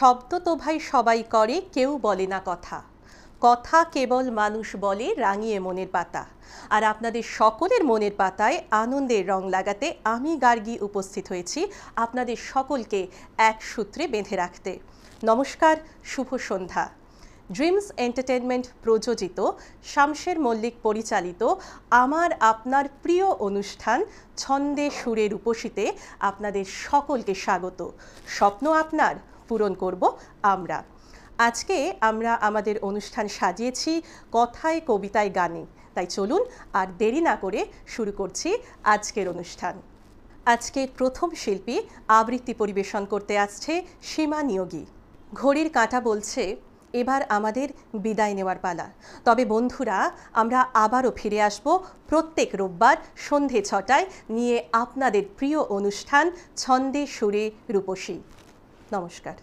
শব্দ তো ভাই সবাই করে, কেউ বলে না কথা। কথা কেবল মানুষ বলে রাঙিয়ে মনের পাতা। আর আপনাদের সকলের মনের পাতায় আনন্দের রং লাগাতে আমি গার্গী উপস্থিত হয়েছি আপনাদের সকলকে এক সূত্রে বেঁধে রাখতে। নমস্কার, শুভ সন্ধ্যা। ড্রিমস এন্টারটেনমেন্ট প্রযোজিত, শামশের মল্লিক পরিচালিত আমার আপনার প্রিয় অনুষ্ঠান ছন্দে সুরে রূপসীতে আপনাদের সকলকে স্বাগত। স্বপ্ন আপনার পূরণ করব আমরা। আজকে আমরা আমাদের অনুষ্ঠান সাজিয়েছি কথায়, কবিতায়, গানে। তাই চলুন আর দেরি না করে শুরু করছি আজকের অনুষ্ঠান। আজকের প্রথম শিল্পী আবৃত্তি পরিবেশন করতে আসছে সীমা নিয়োগী। ঘড়ির কাঁটা বলছে এবার আমাদের বিদায় নেওয়ার পালা। তবে বন্ধুরা, আমরা আবারও ফিরে আসব প্রত্যেক রোববার সন্ধে ৬টায় নিয়ে আপনাদের প্রিয় অনুষ্ঠান ছন্দে সুরে রূপসী। নমস্কার।